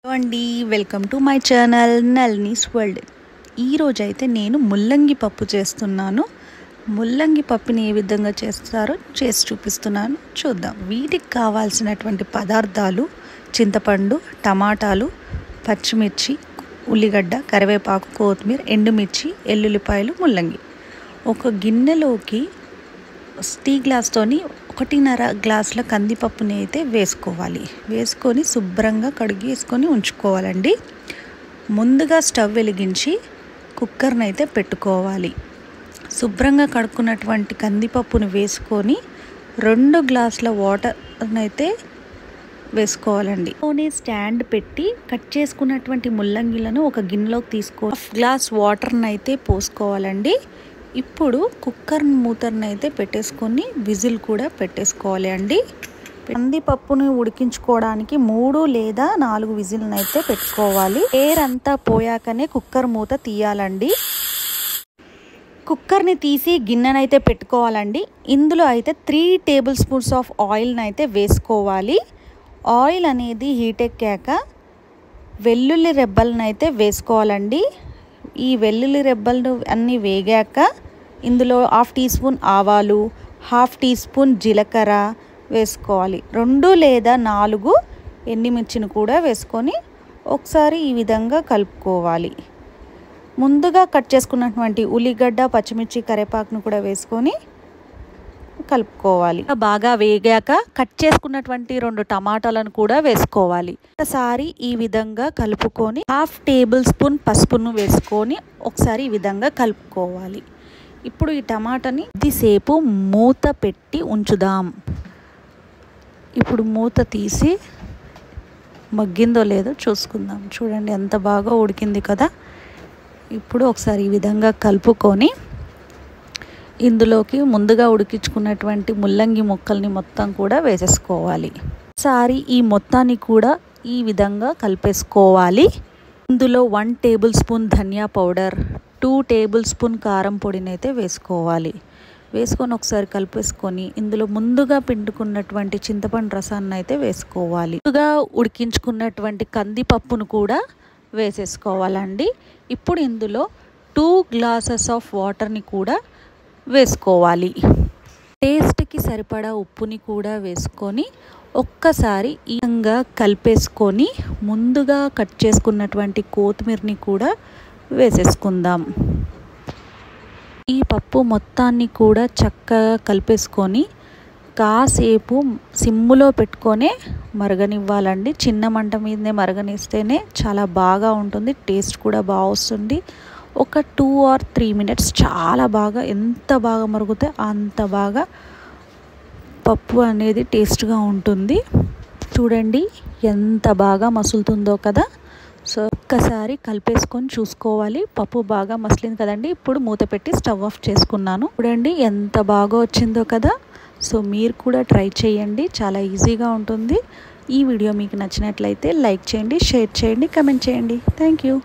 Hello అండి, welcome to my channel Nalini's world. ఈరోజు అయితే నేను ముల్లంగి పప్పు చేస్తున్నాను. ముల్లంగి పప్పుని ఏ విధంగా చేస్తారో చేసి చూపిస్తున్నాను, చూద్దాం. వీటికి కావాల్సినటువంటి పదార్థాలు: చింతపండు, టమాటాలు, పచ్చిమిర్చి, ఉల్లిగడ్డ, కరివేపాకు, కొత్తిమీర, ఎండుమిర్చి, ఎల్లుల్లిపాయలు, ముల్లంగి. ఒక గిన్నెలోకి టీ గ్లాస్తోని 1.5 గ్లాసుల కందిపప్పుని అయితే వేసుకొని శుభ్రంగా కడిగేసుకొని ఉంచుకోవాలండి. ముందుగా స్టవ్ వెలిగించి కుక్కర్ని అయితే పెట్టుకోవాలి. శుభ్రంగా కడుక్కున్నటువంటి కందిపప్పుని వేసుకొని 2 గ్లాసుల వాటర్ని అయితే వేసుకోవాలండి. స్టాండ్ పెట్టి కట్ చేసుకున్నటువంటి ముల్లంగిలను ఒక గిన్నెలోకి హాఫ్ గ్లాస్ వాటర్ని అయితే పోసుకోవాలండి. ఇప్పుడు కుక్కర్ మూతను అయితే పెట్టేసుకొని విజిల్ కూడా పెట్టేసుకోవాలి అండి. కందిపప్పుని ఉడికించుకోవడానికి 3 లేదా 4 విజిల్ని అయితే పెట్టుకోవాలి. ఎయిర్ అంతా పోయాకనే కుక్కర్ మూత తీయాలండి. కుక్కర్ని తీసి గిన్నెనైతే పెట్టుకోవాలండి. ఇందులో అయితే 3 టేబుల్ స్పూన్స్ ఆఫ్ ఆయిల్ని అయితే వేసుకోవాలి. ఆయిల్ అనేది హీట్ ఎక్కాక వెల్లుల్లి రెబ్బలను అయితే వేసుకోవాలండి. ఈ వెల్లుల్లి రెబ్బలు అన్నీ వేగాక ఇందులో 1/2 టీ స్పూన్ ఆవాలు, 1/2 టీ స్పూన్ జీలకర్ర వేసుకోవాలి. 2 లేదా 4 ఎండుమిర్చిని కూడా వేసుకొని ఒకసారి ఈ విధంగా కలుపుకోవాలి. ముందుగా కట్ చేసుకున్నటువంటి ఉల్లిగడ్డ, పచ్చిమిర్చి, కరివేపాకును కూడా వేసుకొని కలుపుకోవాలి. బాగా వేగాక కట్ చేసుకున్నటువంటి 2 టమాటాలను కూడా వేసుకోవాలి. ఒకసారి ఈ విధంగా కలుపుకొని 1/2 టేబుల్ స్పూన్ పసుపును వేసుకొని ఒకసారి ఈ విధంగా కలుపుకోవాలి. ఇప్పుడు ఈ టమాటాని కొద్దిసేపు మూత పెట్టి ఉంచుదాం. ఇప్పుడు మూత తీసి మగ్గిందో లేదో చూసుకుందాం. చూడండి ఎంత బాగా ఉడికింది కదా. ఇప్పుడు ఒకసారి ఈ విధంగా కలుపుకొని ఇందులోకి ముందుగా ఉడికించుకున్నటువంటి ముల్లంగి ముక్కల్ని మొత్తం కూడా వేసేసుకోవాలి. ఒకసారి ఈ మొత్తాన్ని కూడా ఈ విధంగా కలిపేసుకోవాలి. ఇందులో 1 టేబుల్ స్పూన్ ధనియా పౌడర్, 2 టేబుల్ స్పూన్ కారం పొడిని అయితే వేసుకోవాలి. వేసుకొని ఒకసారి కలిపేసుకొని ఇందులో ముందుగా పిండుకున్నటువంటి చింతపండు రసాన్ని అయితే వేసుకోవాలి. ముందుగా ఉడికించుకున్నటువంటి కందిపప్పును కూడా వేసేసుకోవాలండి. ఇప్పుడు ఇందులో 2 గ్లాసెస్ ఆఫ్ వాటర్ని కూడా వేసుకోవాలి. టేస్ట్కి సరిపడా ఉప్పుని కూడా వేసుకొని ఒక్కసారి ఈ విధంగా కలిపేసుకొని ముందుగా కట్ చేసుకున్నటువంటి కొత్తిమీరని కూడా వేసేసుకుందాం. ఈ పప్పు మొత్తాన్ని కూడా చక్కగా కలిపేసుకొని కాసేపు సిమ్ములో పెట్టుకొనే మరగనివ్వాలండి. చిన్న మంట మీదనే మరగనిస్తేనే చాలా బాగా ఉంటుంది, టేస్ట్ కూడా బాగా వస్తుంది. ఒక 2 or 3 మినిట్స్ చాలా బాగా, ఎంత బాగా మరుగుతే అంత బాగా పప్పు అనేది టేస్ట్గా ఉంటుంది. చూడండి ఎంత బాగా మసులుతుందో కదా. సో ఒక్కసారి కలిపేసుకొని చూసుకోవాలి. పప్పు బాగా మసిలింది కదండి. ఇప్పుడు మూత పెట్టి స్టవ్ ఆఫ్ చేసుకున్నాను. చూడండి ఎంత బాగా వచ్చిందో కదా. సో మీరు కూడా ట్రై చేయండి, చాలా ఈజీగా ఉంటుంది. ఈ వీడియో మీకు నచ్చినట్లయితే లైక్ చేయండి, షేర్ చేయండి, కమెంట్ చేయండి. Thank you.